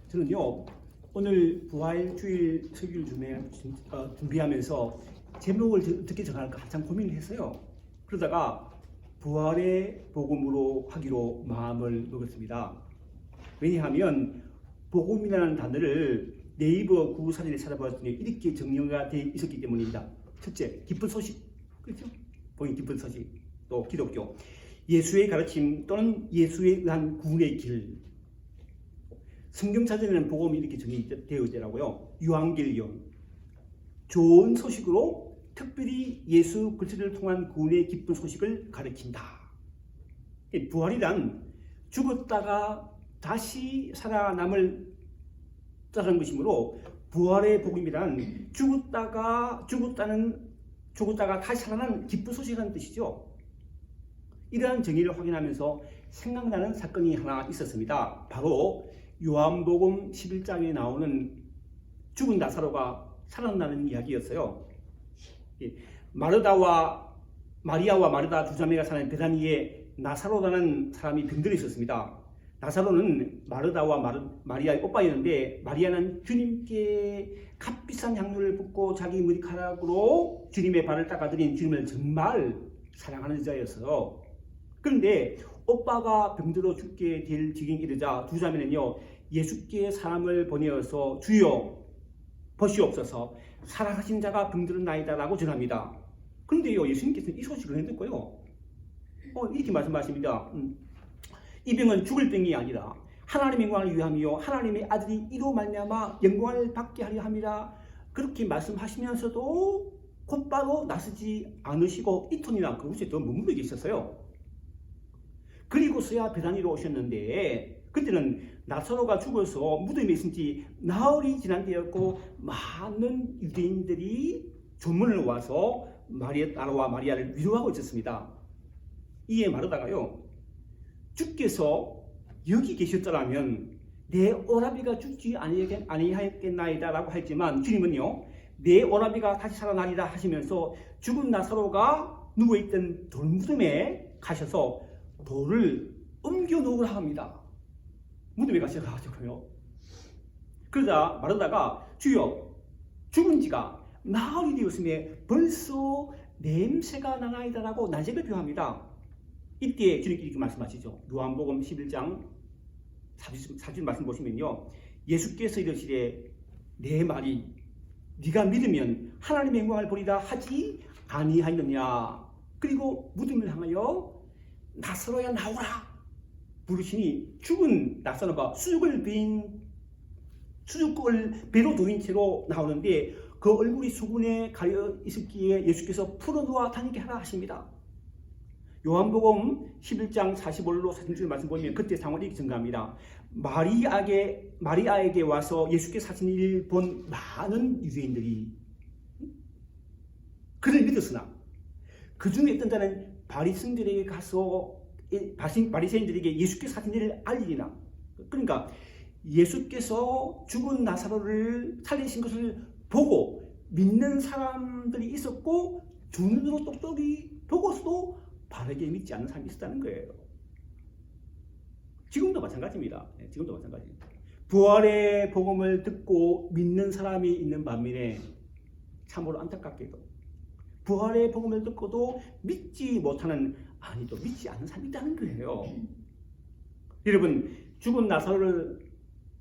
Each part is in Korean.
저는요 오늘 부활주일 설교를 준비하면서 제목을 어떻게 정할까 한참 고민을 했어요. 그러다가 부활의 복음으로 하기로 마음을 먹었습니다. 왜냐하면 복음이라는 단어를 네이버 구글 사전에 찾아봤더니 이렇게 정리가 되어 있었기 때문입니다. 첫째, 기쁜 소식, 그렇죠? 복음 기쁜 소식. 또 기독교, 예수의 가르침 또는 예수에 의한 구원의 길. 성경 사전에는 복음이 이렇게 정의되어 있더라고요. 유한결론, 좋은 소식으로 특별히 예수 그리스도를 통한 구원의 기쁜 소식을 가르친다. 부활이란 죽었다가 다시 살아남을 자라는 것이므로 부활의 복음이란 죽었다가 다시 살아난 기쁜 소식이라는 뜻이죠. 이러한 정의를 확인하면서 생각나는 사건이 하나 있었습니다. 바로 요한복음 11장에 나오는 죽은 나사로가 살아나는 이야기였어요. 마리아와 마르다 두 자매가 사는 베다니에 나사로라는 사람이 병들어 있었습니다. 나사로는 마르다와 마리아의 오빠였는데, 마리아는 주님께 값비싼 향료를 붓고 자기 머리카락으로 주님의 발을 닦아드린 주님을 정말 사랑하는 여자였어요. 그런데 오빠가 병들어 죽게 될 지경이 이르자 두 자매는요 예수께 사람을 보내어서 주여 보시옵소서, 살아가신 자가 병들었나이다 라고 전합니다. 그런데요 예수님께서는 이 소식을 듣고요 이렇게 말씀하십니다. 이 병은 죽을 병이 아니라 하나님의 영광을 위함이요 하나님의 아들이 이로 말미암아 영광을 받게 하려 함이라. 그렇게 말씀하시면서도 곧바로 나서지 않으시고 이틀이나 그곳에 더 머물러 계셨어요. 그리고서야 베다니로 오셨는데, 그때는 나사로가 죽어서 무덤에 있은 지 나흘이 지난 때였고, 많은 유대인들이 조문을 와서 마리아와 마리아를 위로하고 있었습니다. 이에 마르다가요, 주께서 여기 계셨더라면 내 오라비가 죽지 아니하였겠나이다 라고 했지만, 주님은요 내 오라비가 다시 살아나리라 하시면서 죽은 나사로가 누워있던 돌무덤에 가셔서 돌을 옮겨 놓으라 합니다. 무덤에 가셔가지고요. 그러자 마르다가 주여 죽은 지가 나흘이 되었음에 벌써 냄새가 나나이다 라고 난색을 표합니다. 이때 주님께서 이렇게 말씀하시죠. 요한복음 11장 4절 말씀 보시면요, 예수께서 이르시되 내 말이 네가 믿으면 하나님의 영광을 보리라 하지 아니하였느냐. 그리고 무덤을 향하여 나사로야 나오라 부르시니 죽은 나사로가 수죽을 배로 도인 채로 나오는데, 그 얼굴이 수분에 가려 있었기에 예수께서 풀어놓아 다니게 하라 하십니다. 요한복음 11장 45절로 46절 말씀 보시면 그때 상황이 이렇게 증가합니다. 마리아에게 와서 예수께서 하신 일을 본 많은 유대인들이 그를 믿었으나 그 중에 어떤 자는 바리새인들에게 가서 바리새인들에게 예수께서 하신 일을 알리리라. 그러니까 예수께서 죽은 나사로를 살리신 것을 보고 믿는 사람들이 있었고, 두 눈으로 똑똑히 보고서도 바르게 믿지 않는 사람이 있었다는 거예요. 지금도 마찬가지입니다. 지금도 마찬가지. 부활의 복음을 듣고 믿는 사람이 있는 반면에 참으로 안타깝게도 부활의 복음을 듣고도 믿지 못하는, 아니 또 믿지 않는 사람이 있다는 거예요. 여러분, 죽은 나사로를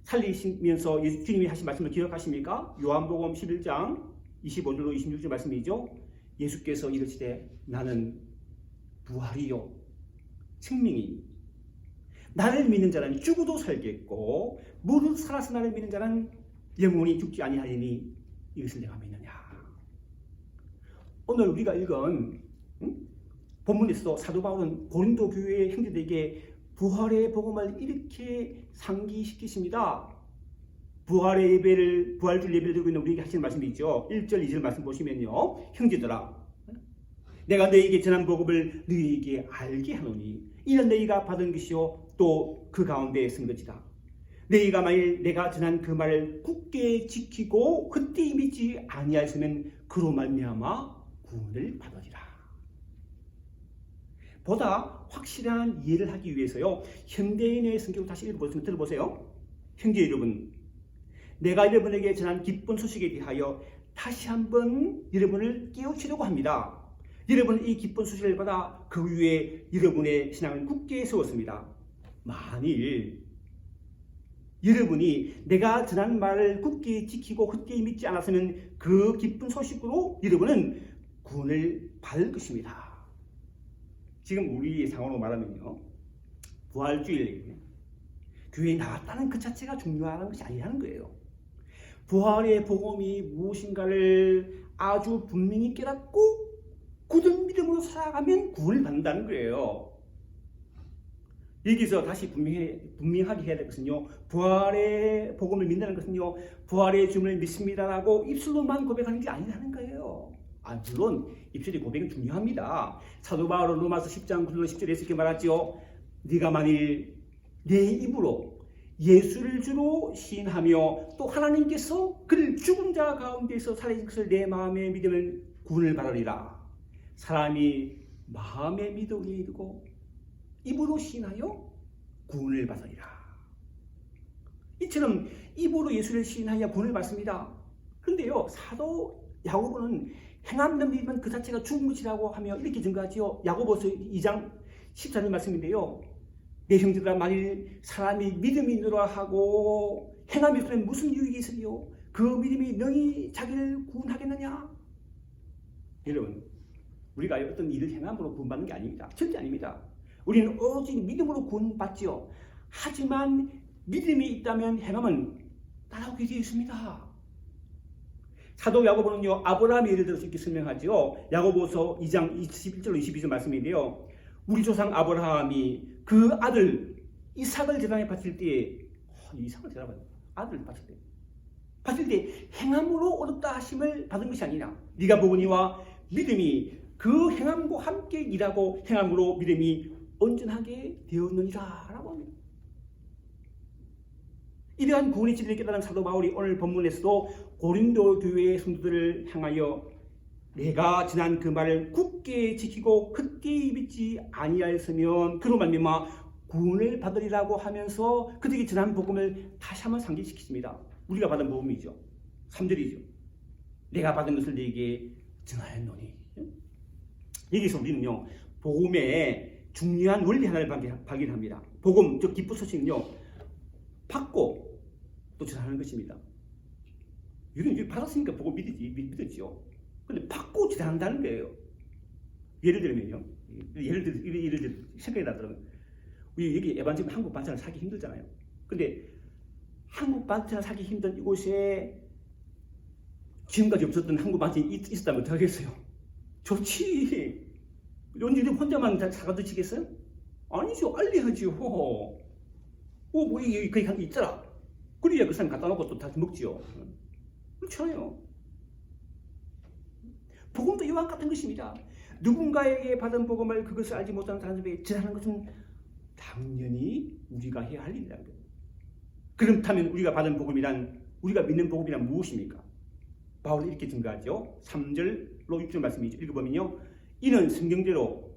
살리시면서 주님이 하신 말씀을 기억하십니까? 요한복음 11장 25절로 26절 말씀이죠. 예수께서 이르시되 나는 부활이요 생명이니 나를 믿는 자는 죽어도 살겠고 무릇 살아서 나를 믿는 자는 영원히 죽지 아니하리니 이것을 내가 믿느냐. 오늘 우리가 읽은 본문에서 사도 바울은 고린도 교회의 형제들에게 부활의 복음을 이렇게 상기시키십니다. 부활주일 예배를 드리고 있는 우리에게 하시는 말씀이 있죠. 1절 2절 말씀 보시면요, 형제들아 내가 너희에게 전한 복음을 너희에게 알게 하노니 이는 너희가 받은 것이요 또 그 가운데 쓴 것이다. 너희가 만일 내가 전한 그 말을 굳게 지키고 그때 믿지 아니하였으면 그로 말미암아 구원을 받으리라. 보다 확실한 이해를 하기 위해서요, 현대인의 성경을 다시 들어보세요. 형제 여러분, 내가 여러분에게 전한 기쁜 소식에 대하여 다시 한번 여러분을 깨우치려고 합니다. 여러분은 이 기쁜 소식을 받아 그 위에 여러분의 신앙을 굳게 세웠습니다. 만일 여러분이 내가 전한 말을 굳게 지키고 굳게 믿지 않았으면 그 기쁜 소식으로 여러분은 구원을 받을 것입니다. 지금 우리 상황으로 말하면요, 부활주일 교회에 나왔다는 그 자체가 중요한 것이 아니라는 거예요. 부활의 복음이 무엇인가를 아주 분명히 깨닫고 굳은 믿음으로 살아가면 구원을 받는다는 거예요. 여기서 다시 분명하게 해야 될 것은요, 부활의 복음을 믿는다는 것은요, 부활의 주님을 믿습니다라고 입술로만 고백하는 게 아니라는 거예요. 물론 입술의 고백은 중요합니다. 사도 바울은 로마서 10장 9절 10절에 이렇게 말하죠. 네가 만일 내 입으로 예수를 주로 시인하며 또 하나님께서 그를 죽은 자 가운데서 살리신 것을 내 마음에 믿으면 구원을 받으리라. 사람이 마음에 믿어 이르고 입으로 시인하여 구원을 받으리라. 이처럼 입으로 예수를 시인하여 구원을 받습니다. 그런데요, 사도 야고보는 행함없는 믿음은 그 자체가 죽은 것이라고 하며 이렇게 증거하지요. 야고보서 2장 14절 말씀인데요. 내 형제들아, 만일 사람이 믿음이 있노라 하고 행함이 없으면 무슨 유익이 있으리요? 그 믿음이 능히 자기를 구원하겠느냐? 여러분, 우리가 어떤 일을 행함으로 구원받는 게 아닙니다. 절대 아닙니다. 우리는 오직 믿음으로 구원받지요. 하지만 믿음이 있다면 행함은 따라오게 되어 있습니다. 사도 야고보는요, 아브라함의 예를 들어서 이렇게 설명하죠. 야고보서 2장 21절 22절 말씀인데요. 우리 조상 아브라함이 그 아들 이삭을 제단에 바칠 때에 이삭을 제단에 아들을 바칠 때 행함으로 얻었다 하심을 받은 것이 아니냐. 네가 보거니와 믿음이 그 행함과 함께 일하고 행함으로 믿음이 온전하게 되었느니라 라고 합니다. 이러한 구원의 진리를 깨달은 사도 바울이 오늘 본문에서도 고린도 교회의 성도들을 향하여 내가 지난 그 말을 굳게 지키고 굳게 믿지 아니하였으면 그로 말미암아 구원을 받으리라고 하면서 그들에게 전한 복음을 다시 한번 상기시키십니다. 우리가 받은 복음이죠. 3절이죠. 내가 받은 것을 네게 전하였노니. 여기서 우리는요, 복음의 중요한 원리 하나를 발견합니다. 복음, 즉 기쁜 소식은요, 받고 또 전하는 것입니다. 이건 받았으니까 복음 믿었지요. 근데 받고 전한다는 거예요. 예를 들면요, 예를 들어 생각이 나더라고요. 우리 여기 에반지금 한국 반찬을 사기 힘들잖아요. 근데 한국 반찬을 사기 힘든 이곳에 지금까지 없었던 한국 반찬이 있었다면 어떡하겠어요? 좋지. 언제 혼자만 사가 드시겠어요? 아니죠. 알려야죠. 뭐 이게 거기 한 게 있더라. 그래야 그 사람 갖다 놓고 또 다시 먹지요. 그렇잖아요. 복음도 이와 같은 것입니다. 누군가에게 받은 복음을 그것을 알지 못하는 사람들에게 전하는 것은 당연히 우리가 해야 할 일이라는 거예요. 그렇다면 우리가 받은 복음이란, 우리가 믿는 복음이란 무엇입니까? 바울은 이렇게 증거하죠. 3절로 6절 말씀이죠. 읽어보면요. 이는 성경대로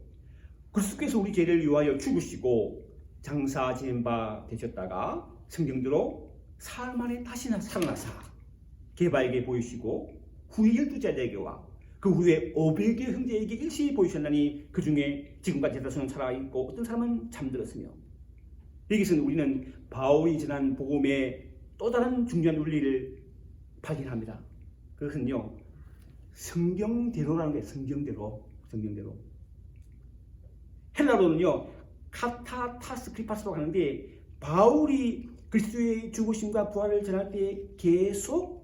그리스도께서 우리 죄를 위하여 죽으시고 장사 지낸 바 되셨다가 성경대로 사흘 만에 다시 살아나사 게바에게 보이시고 후에 12제자에게와 그 후에 500여 형제에게 일시에 보이셨나니 그 중에 지금까지 대다수는 살아있고 어떤 사람은 잠들었으며. 여기서는 우리는 바울이 전한 복음의 또 다른 중요한 원리를 발견합니다. 그것은요, 성경대로라는 거예요. 성경대로. 헬라어로는요, 카타타스 크리파스로 하는데, 바울이 그리스도의 죽으심과 부활을 전할 때 계속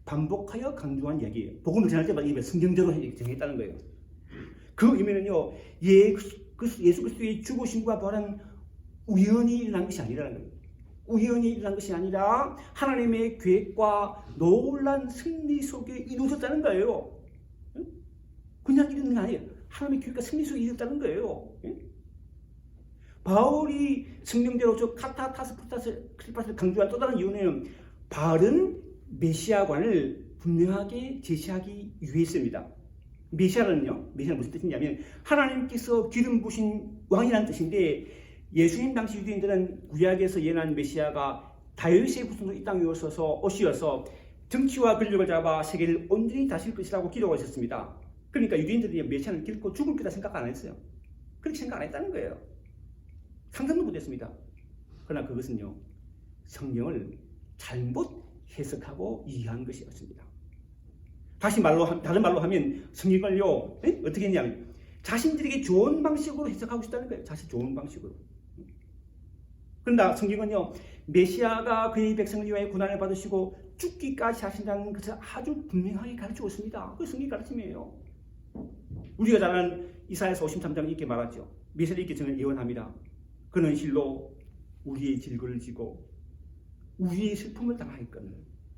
반복하여 강조한 이야기예요. 복음을 전할 때마다 이게 성경대로 정했다는 거예요. 그 의미는요, 예수 그리스도의 죽으심과 부활은 우연히 일어난 것이 아니라는 거예요. 우연히 일어난 것이 아니라 하나님의 계획과 놀란 승리 속에 이루어졌다는 거예요. 그냥 이루어진 게 아니에요. 하나님의 계획과 승리 속에 이루어졌다는 거예요. 바울이 성경대로 저 카타타스 크리파스를 강조한 또 다른 이유는 바른 메시아관을 분명하게 제시하기 위해서입니다. 메시아는 무슨 뜻이냐면 하나님께서 기름 부신 왕이라는 뜻인데, 예수님 당시 유대인들은 구약에서 예언한 메시아가 다윗의 후손으로 이 땅에 오시어서 정치와 권력을 잡아 세계를 온전히 다스릴 것이라고 기록하셨습니다. 그러니까 유대인들이 메시아는 결코 죽을 거다 생각 안 했어요. 그렇게 생각 안 했다는 거예요. 상상도 못했습니다. 그러나 그것은요, 성경을 잘못 해석하고 이해한 것이었습니다. 다른 말로 하면 성경을요, 어떻게 했냐면 자신들에게 좋은 방식으로 해석하고 싶다는 거예요. 자신 좋은 방식으로. 그러나 성경은요, 메시아가 그의 백성을 위하여 고난을 받으시고 죽기까지 하신다는 것을 아주 분명하게 가르치고 있습니다. 그게 성경 가르침이에요. 우리가 잘 아는 이사야서 53장 이렇게 말하죠. 메시아를 이렇게 저는 예언합니다. 그는 실로 우리의 질고를 지고 우리의 슬픔을 당하였거늘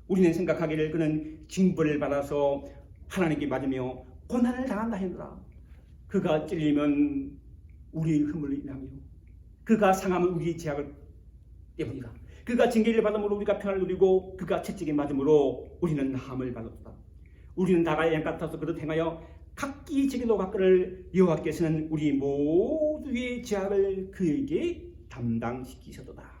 우리는 생각하기를 그는 징벌을 받아서 하나님께 맞으며 고난을 당한다 하노라. 그가 찔리면 우리의 흠을 인하며 그가 상함은 우리의 죄악 때문이다. 그가 징계를 받음으로 우리가 평안을 누리고 그가 채찍에 맞음으로 우리는 나음을 받았다. 우리는 다가 양 같아서 그릇 행하여 각기 제게로 갔거늘 여호와께서는 우리 모두의 죄악을 그에게 담당시키셨도다.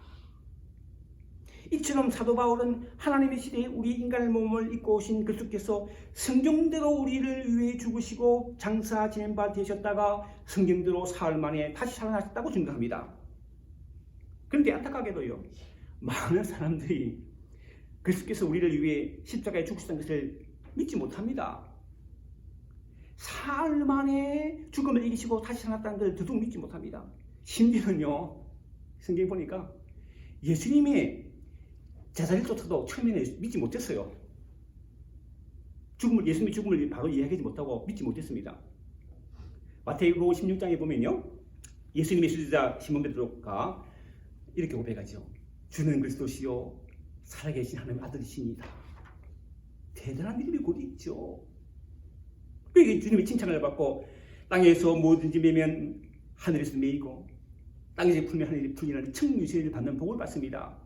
이처럼 사도 바울은 하나님의 시대에 우리 인간의 몸을 입고 오신 그리스도께서 성경대로 우리를 위해 죽으시고 장사 지낸 바 되셨다가 성경대로 사흘 만에 다시 살아나셨다고 증거합니다. 그런데 안타깝게도요, 많은 사람들이 그리스도께서 우리를 위해 십자가에 죽으셨다는 것을 믿지 못합니다. 사흘 만에 죽음을 이기시고 다시 살아났다는 것을 더더욱 믿지 못합니다. 심지어는요, 성경 보니까 예수님의 제자리조차도 처음에는 믿지 못했어요. 예수님의 죽음을 바로 이해하지 못하고 믿지 못했습니다. 마태복음 16장에 보면요, 예수님의 수제자 시몬 베드로가 이렇게 고백하죠. 주는 그리스도시요 살아계신 하나님의 아들이십니다. 대단한 믿음이 곧 있죠. 왜 주님의 칭찬을 받고 땅에서 뭐든지 매면 하늘에서 매이고 땅에서 풀면 하늘이 풀리는 청유세를 받는 복을 받습니다.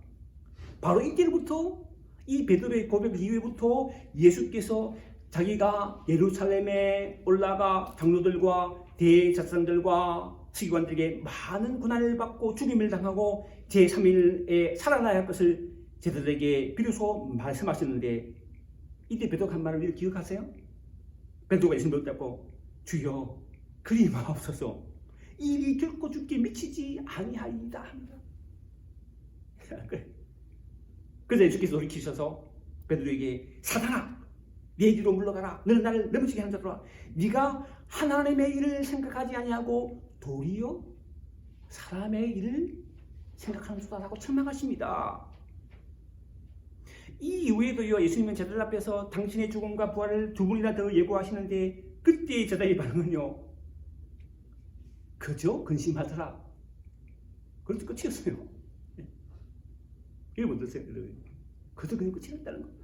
바로 이때부터 이 베드로의 고백 이후부터 예수께서 자기가 예루살렘에 올라가 장로들과 대제사장들과 서기관들에게 많은 고난을 받고 죽임을 당하고 제3일에 살아나야 할 것을 제자들에게 비로소 말씀하셨는데, 이때 베드로가 한 말을 기억하세요? 베드로가 예수님을 붙잡고 주여 그리 마옵소서 이리 결코 죽게 미치지 아니하리이다 합니다. 그래서 예수께서 돌이키셔서 베드로에게 사단아 네 뒤로 물러가라. 너는 나를 넘어지게 하는 자들아. 네가 하나님의 일을 생각하지 아니하고 도리어 사람의 일을 생각하는 수다라고 책망하십니다. 이 이후에도요, 예수님은 제자들 앞에서 당신의 죽음과 부활을 두 번이나 더 예고하시는데 그때의 제자의 반응은요, 그저 근심하더라. 그것도 끝이었어요. 이게 뭔데요? 그저 그냥 끝이었다는 겁니다.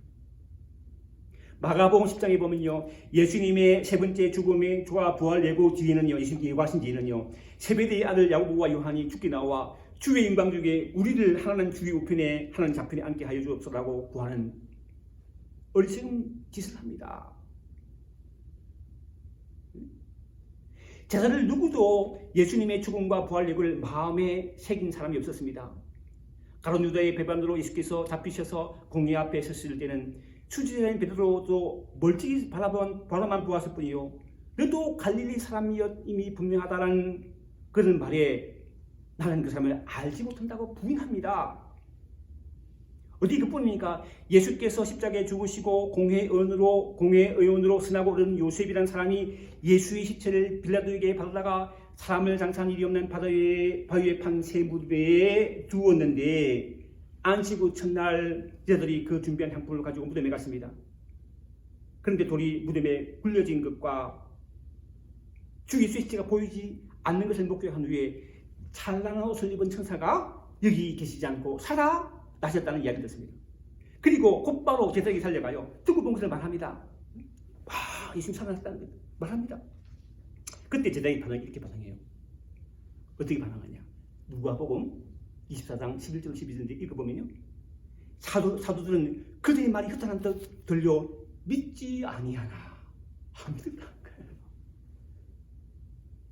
마가복음 10장에 보면요, 예수님의 세 번째 죽음의 주와 부활 예고 뒤에는요, 예수님께 예고하신 뒤에는요, 세베대의 아들 야고보와 요한이 죽게 나와 주의 영광 중에 우리를 하나님 주의 우편에 하나님 좌편에 앉게 하여 주옵소서라고 구하는 어리석은 짓을 합니다. 제자들 누구도 예수님의 죽음과 부활 예고를 마음에 새긴 사람이 없었습니다. 가룟 유다의 배반으로 예수께서 잡히셔서 공회 앞에 섰을 때는 수지자인 베드로도 멀찍이 바라만 보았을 뿐이요, 너도 갈릴리 사람이임이 분명하다는 그런 말에 나는 그 사람을 알지 못한다고 부인합니다. 어디 그뿐입니까? 예수께서 십자가에 죽으시고 공회의원으로 선하고 오른 요셉이라는 사람이 예수의 시체를 빌라도에게 받아다가 사람을 장사한 일이 없는 바위에 판 새 무덤에 두었는데 안식 후 첫날 제자들이 그 준비한 향품을 가지고 무덤에 갔습니다. 그런데 돌이 무덤에 굴려진 것과 주 예수의 시체가 보이지 않는 것을 목격한 후에 찬란한 옷을 입은 천사가 여기 계시지 않고 살아나셨다는 이야기를 듣습니다. 그리고 곧바로 제자들이 살려가요. 듣고 본 것을 말합니다. 와, 예수님 살아나셨다는 걸 말합니다. 그때 제자의 반응이 이렇게 반응해요. 어떻게 반응하냐? 누가복음 24장 11절 12절인데 읽어보면요, 사도들은 그들의 말이 흩어난 듯 들려 믿지 아니하나 합니다.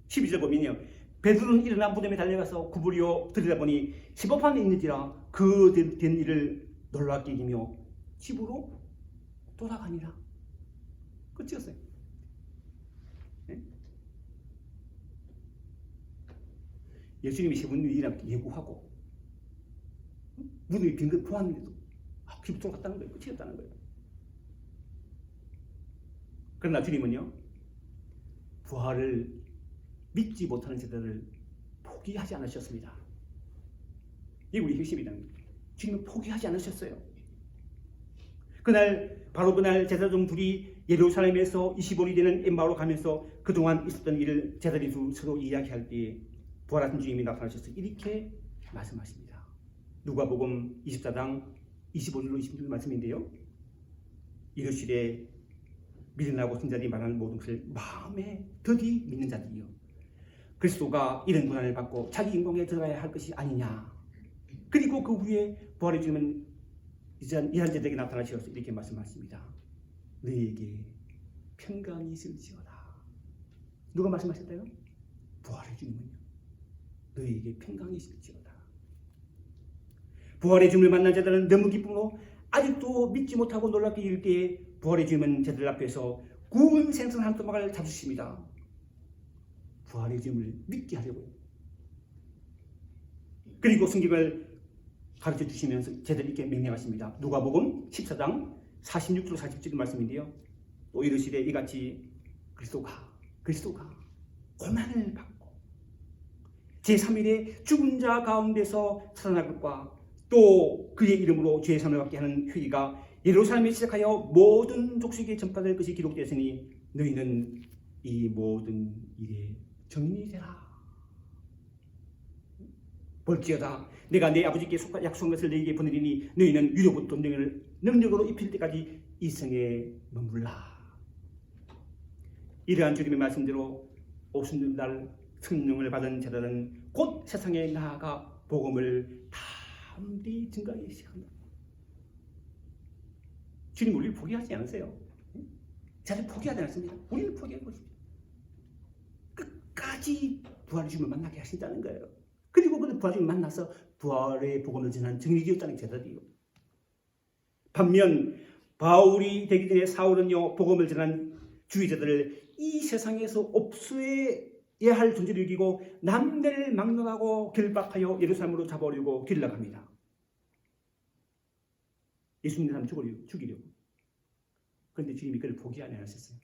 12절 보면요, 베드로는 일어나 무덤에 달려가서 구부려 들여다보니 시법판에 있는지라 그 된 일을 놀랍게 여기며 집으로 돌아가니라. 끝이었어요. 네? 예수님이 세 번 일이라고 예고하고 무덤이 빈 것 보았는데도 집으로 돌아갔다는 거예요. 끝이었다는 거예요. 그러나 주님은요, 부활을 믿지 못하는 자들을 포기하지 않으셨습니다. 이게 우리 핵심이라는 거예요. 주님은 포기하지 않으셨어요. 바로 그날 제사장 둘이 예루살렘에서 25일이 되는 엠마오로 가면서 그동안 있었던 일을 제자들이 서로 이야기할 때에 부활하신 주님이 나타나셔서 이렇게 말씀하십니다. 누가복음 24장 25절로 26절 말씀인데요. 이르시되 미련하고 순자들이 말하는 모든 것을 마음에 더디 믿는 자들이요, 그리스도가 이런 고난을 받고 자기 인공에 들어가야 할 것이 아니냐. 그리고 그 후에 부활의 주님은 이한 자들에게 나타나셔서 이렇게 말씀하십니다. 너희에게 평강이 있을지어다. 누가 말씀하셨다요? 부활의 주님은요, 너희에게 평강이 있을지어다. 부활의 주님을 만난 자들은 너무 기쁨으로 아직도 믿지 못하고 놀랍게 이를 때에 부활의 주님은 저들 앞에서 구운 생선 한 조각을 잡수십니다. 부활의 주님을 믿게 하려고요. 그리고 성경을 가르쳐 주시면서 제들 이렇게 명령하십니다. 누가복음 14장 46절 47절 말씀인데요. 또 이르시되 이같이 그리스도가 고난을 받고 제3일에 죽은 자 가운데서 살아날 것과 또 그의 이름으로 죄 사함을 받게 하는 회의가 예루살렘에 시작하여 모든 족속에 전파될 것이 기록되었으니 너희는 이 모든 일에 정인이 되라. 볼지어다 내가 내 아버지께 약속한 것을 너희에게 보내리니 너희는 유료부터 능력으로 입힐 때까지 이 성에 머물라. 이러한 주님의 말씀대로 오순절 성령을 받은 자들은 곧 세상에 나아가 복음을 담대히 증거하기 시작합니다. 주님 우리를 포기하지 않으세요. 자들 포기하지 않습니다. 우리는 포기하고 있습니다. 끝까지 부활의 주님을 만나게 하신다는 거예요. 그리고 그 부활의 주님을 만나서 부활의 복음을 전하는 정리되었다는 제자들이요. 반면 바울이 되기 전에 사울은요, 복음을 전한 주의자들을 이 세상에서 없어야 할 존재로 여기고 남들을 막론하고 결박하여 예루살렘으로 잡아오려고 길러갑니다. 예수 믿는 사람 죽이려고. 그런데 주님이 그를 포기하지 않으셨어요.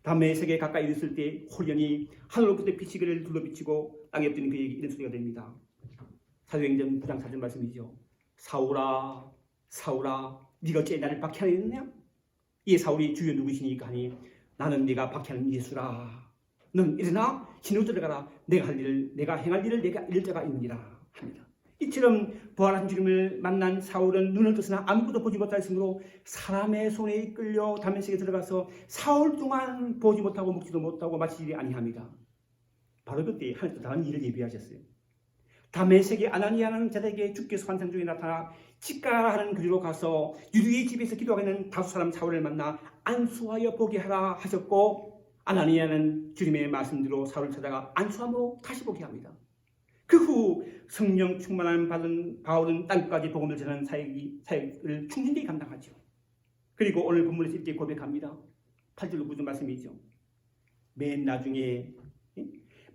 밤에 세계에 가까이 있을 때 홀연히 하늘로부터 빛이 그를 둘러비치고 땅에 엎드린 그에게 이런 소리가 됩니다. 사도행전 9장 4절 말씀이죠. 사울아 사울아 네가 어째 나를 박해하느냐? 이에 사울이 주여 누구시니까 하니 나는 네가 박해하는 예수라. 넌 일어나 신으로 들어가라. 내가 행할 일을 내가 이룰 자가 있느니라 합니다. 이처럼 부활한 주님을 만난 사울은 눈을 떴으나 아무것도 보지 못하였으므로 사람의 손에 이끌려 다메섹에 들어가서 사흘 동안 보지 못하고 먹지도 못하고 마시지 아니합니다. 바로 그때 하나님께서 다른 일을 예비하셨어요. 다메섹의 아나니아라는 자들에게 주께서 환상 중에 나타나 치가라 하는 그리로 가서 유리의 집에서 기도하고 있는 다섯 사람 사울을 만나 안수하여 보게 하라 하셨고, 아나니아는 주님의 말씀대로 사울을 찾아가 안수함으로 다시 보게 합니다. 그 후 성령 충만함 받은 바울은 땅까지 복음을 전하는 사역을 충실히 감당하죠. 그리고 오늘 본문에서 이렇게 고백합니다. 8절로 9절 말씀이죠. 맨 나중에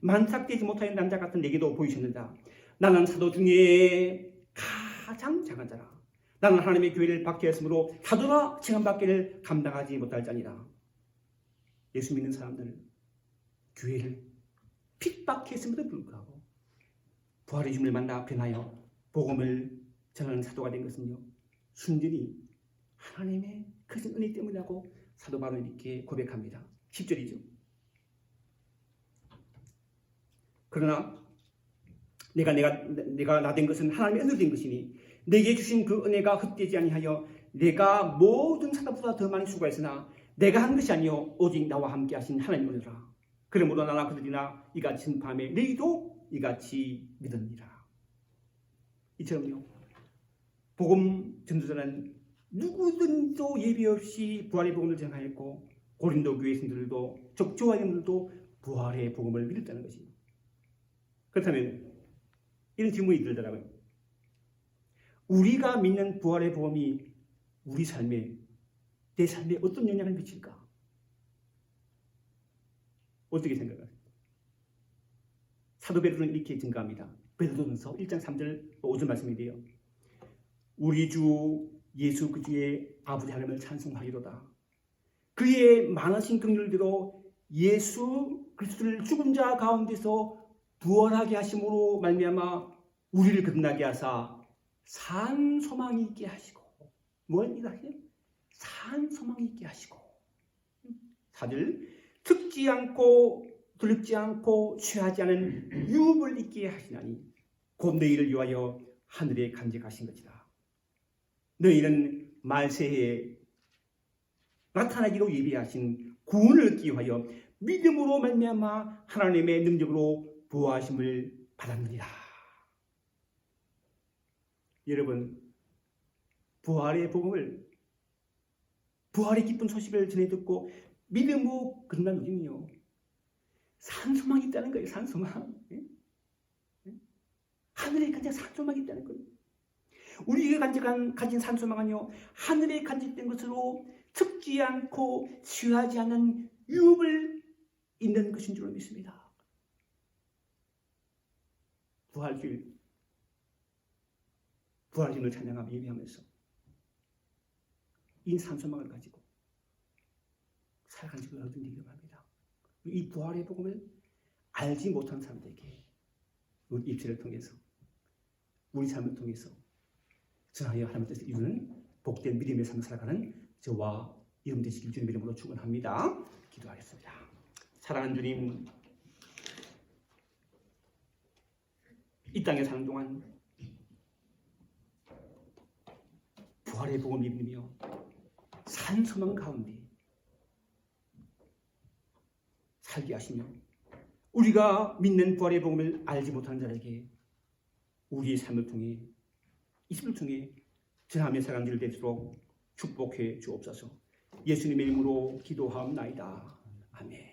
만삭되지 못하는 남자 같은 내게도 보이셨는다. 나는 사도 중에 가장 작은 자라. 나는 하나님의 교회를 박해했으므로 사도라 칭함받기를 감당하지 못할 자니라. 예수 믿는 사람들은 교회를 핍박했음에도 불구하고 부활의 주님을 만나 변하여 복음을 전하는 사도가 된 것은요, 순전히 하나님의 크신 은혜 때문이라고 사도 바울은 이렇게 고백합니다. 10절이죠. 그러나 내가 나 된 것은 하나님의 은혜로 된 것이니 내게 주신 그 은혜가 헛되지 아니하여 내가 모든 사도보다 더 많이 수고했으나 내가 한 것이 아니요 오직 나와 함께 하신 하나님의 은혜라. 그러므로 나나 그들이나 이같이 밤에 너희도 이같이 믿으니라. 이처럼요, 복음 전도자는 누구든지도 예비 없이 부활의 복음을 전하였고 고린도 교회 신들도 적조와 인들도 부활의 복음을 믿었다는 것입니다. 그렇다면 이런 질문이 들더라고요. 우리가 믿는 부활의 복음이 우리 삶에, 내 삶에 어떤 영향을 미칠까? 어떻게 생각하세요? 사도 베드로는 이렇게 증가합니다. 베드로전서 1장 3절 5절 말씀인데요. 우리 주 예수 그리스도의 아버지 하나님을 찬송하리로다. 그의 많으신 긍휼대로 예수 그리스도를 죽은 자 가운데서 부활하게 하심으로 말미암아 우리를 거듭나게 하사 산 소망이 있게 하시고, 뭘 일하세요? 산 소망이 있게 하시고, 다들 듣지 않고 들지 않고 취하지 않은 유업을 있게 하시나니 곧 너희를 위하여 하늘에 간직하신 것이다. 너희는 말세에 나타나기로 예비하신 구원을 얻기 위하여 믿음으로 말미암아 하나님의 능력으로 부활하심을 받았느니라. 여러분, 부활의 복음을, 부활의 기쁜 소식을 전해 듣고 믿음으로 끝난 우리는요, 산소망이 있다는 거예요. 산소망. 하늘에 간직한 산소망이 있다는 거예요. 우리가 가진 산소망은요, 하늘에 간직된 것으로 죽지 않고 취하지 않는 유업을 있는 것인 줄 믿습니다. 부활주일, 부활주일을 찬양하며 예배하면서 이 산소망을 가지고 살아가는 것을 얻으시기 바랍니다. 이 부활의 복음을 알지 못한 사람들에게 우리 입술을 통해서, 우리 삶을 통해서 전하여 하나님의 뜻을 이루는 복된 믿음의 삶을 살아가는 저와 여러분 되시길 주님의 이름으로 축원합니다. 기도하겠습니다. 사랑하는 주님, 이 땅에 사는 동안 부활의 복음을 믿으며 산 소망 가운데 살게 하시며 우리가 믿는 부활의 복음을 알지 못하는 자에게 우리의 삶을 통해, 이 삶을 통해 전하며 살아가는 일 되도록 축복해 주옵소서. 예수님의 이름으로 기도하옵나이다. 아멘.